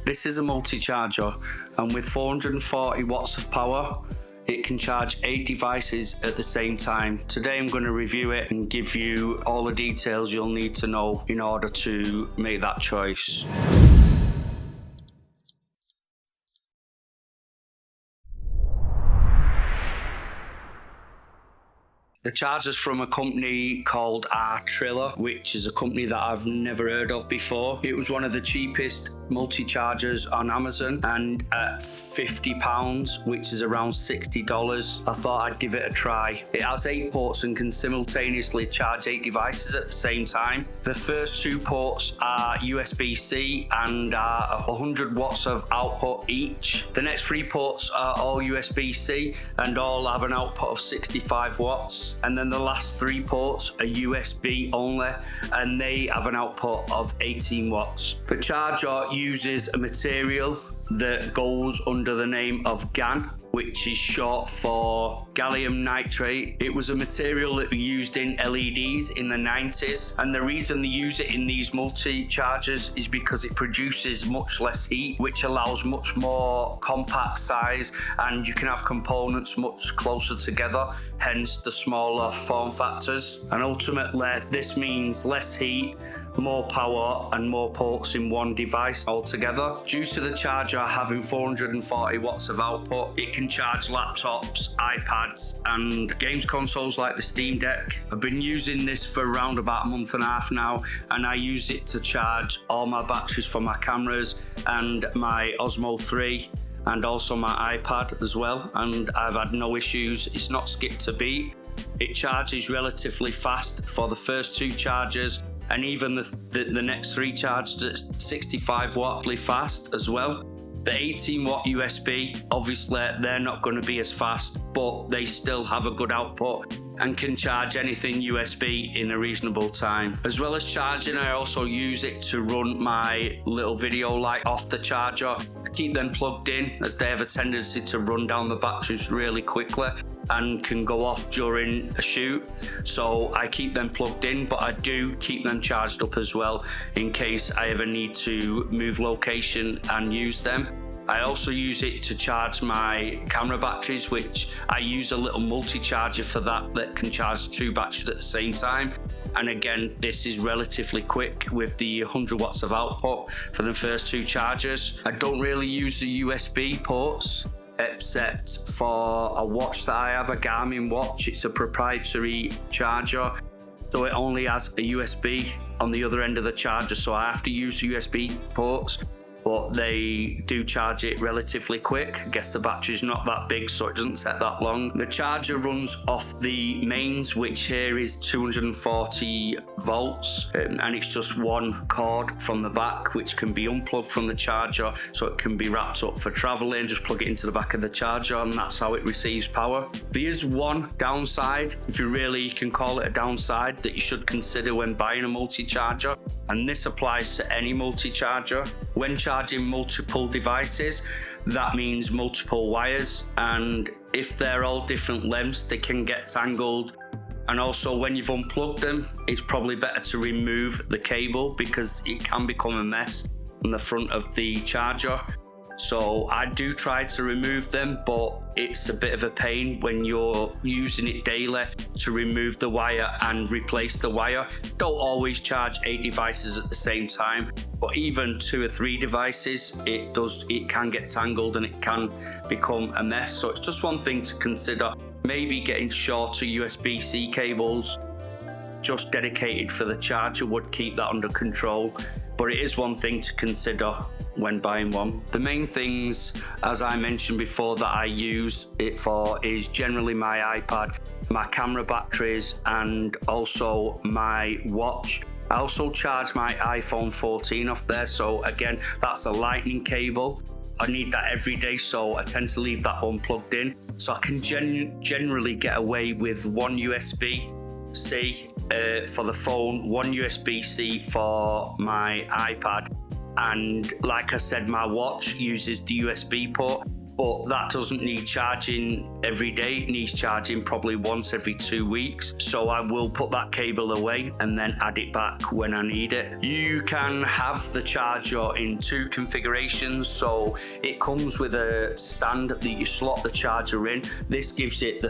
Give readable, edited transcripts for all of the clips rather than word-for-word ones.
This is a multi-charger, and with 440 watts of power, it can charge 8 devices at the same time. Today I'm going to review it and give you all the details you'll need to know in order to make that choice. The charger's from a company called Aichilra, which is a company that I've never heard of before. It was one of the cheapest multi-chargers on Amazon, and at £50, which is around $60, I thought I'd give it a try. It has 8 ports and can simultaneously charge 8 devices at the same time. The first 2 ports are USB-C and are 100 watts of output each. The next 3 ports are all USB-C and all have an output of 65 watts. And then the last 3 ports are USB only, and they have an output of 18 watts. The charger uses a material that goes under the name of GAN, which is short for gallium nitrate. It was a material that we used in LEDs in the 90s, and the reason they use it in these multi-chargers is because it produces much less heat, which allows much more compact size, and you can have components much closer together, hence the smaller form factors. And ultimately, this means less heat, more power and more ports in one device altogether. Due to the charger having 440 watts of output, it can charge laptops, iPads and games consoles like the Steam Deck. I've been using this for around about a month and a half now, and I use it to charge all my batteries for my cameras and my Osmo 3 and also my iPad as well, and I've had no issues. It's not skipped a beat. It charges relatively fast for the first 2 chargers, and even the next 3 charged at 65 watt fast as well. The 18 watt USB, obviously they're not going to be as fast, but they still have a good output and can charge anything USB in a reasonable time. As well as charging, I also use it to run my little video light off the charger. I keep them plugged in as they have a tendency to run down the batteries really quickly and can go off during a shoot, so I keep them plugged in, but I do keep them charged up as well in case I ever need to move location and use them. I also use it to charge my camera batteries, which I use a little multi-charger for that can charge 2 batteries at the same time. And again, this is relatively quick with the 100 watts of output for the first 2 chargers. I don't really use the USB ports, except for a watch that I have, a Garmin watch. It's a proprietary charger, so it only has a USB on the other end of the charger, so I have to use USB ports, but they do charge it relatively quick. I guess the battery's not that big, so it doesn't take that long. The charger runs off the mains, which here is 240 volts, and it's just one cord from the back, which can be unplugged from the charger, so it can be wrapped up for traveling. Just plug it into the back of the charger, and that's how it receives power. There is one downside, if you really can call it a downside, that you should consider when buying a multi-charger, and this applies to any multi-charger. When charging multiple devices, that means multiple wires, and if they're all different lengths, they can get tangled. And also, when you've unplugged them, it's probably better to remove the cable because it can become a mess on the front of the charger. So I do try to remove them, but it's a bit of a pain when you're using it daily to remove the wire and replace the wire. Don't always charge 8 devices at the same time, but even 2 or 3 devices, it can get tangled and it can become a mess. So it's just one thing to consider. Maybe getting shorter USB-C cables just dedicated for the charger would keep that under control, but it is one thing to consider when buying one. The main things, as I mentioned before, that I use it for is generally my iPad, my camera batteries, and also my watch. I also charge my iPhone 14 off there, so again, that's a lightning cable. I need that every day, so I tend to leave that unplugged in. So I can generally get away with one USB-C for the phone, one USB-C for my iPad, and like I said, my watch uses the USB port. but that doesn't need charging every day. It needs charging probably once every 2 weeks. So I will put that cable away and then add it back when I need it. You can have the charger in 2 configurations. So it comes with a stand that you slot the charger in. This gives it the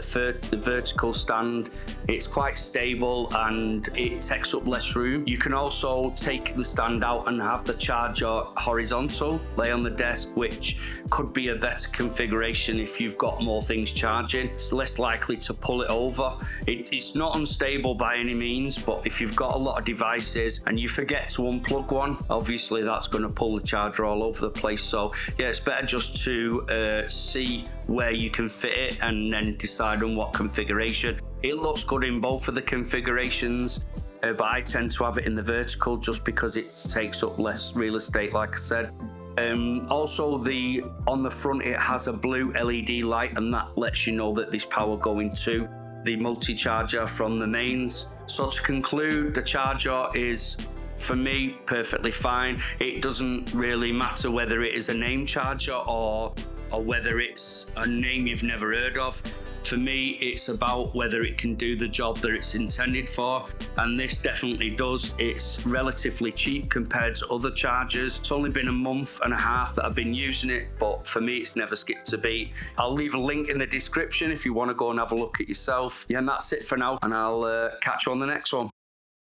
vertical stand. It's quite stable and it takes up less room. You can also take the stand out and have the charger horizontal, lay on the desk, which could be a better configuration if you've got more things charging. It's less likely to pull it over. It's not unstable by any means, but if you've got a lot of devices and you forget to unplug one, obviously that's going to pull the charger all over the place. So yeah, it's better just to see where you can fit it and then decide on what configuration. It looks good in both of the configurations, but I tend to have it in the vertical just because it takes up less real estate, like I said. Also, on the front it has a blue LED light, and that lets you know that there's power going to the multi-charger from the mains. So to conclude, the charger is, for me, perfectly fine. It doesn't really matter whether it is a name charger or whether it's a name you've never heard of. For me, it's about whether it can do the job that it's intended for, and this definitely does. It's relatively cheap compared to other chargers. It's only been a month and a half that I've been using it, but for me, it's never skipped a beat. I'll leave a link in the description if you want to go and have a look at yourself. Yeah, and that's it for now, and I'll catch you on the next one.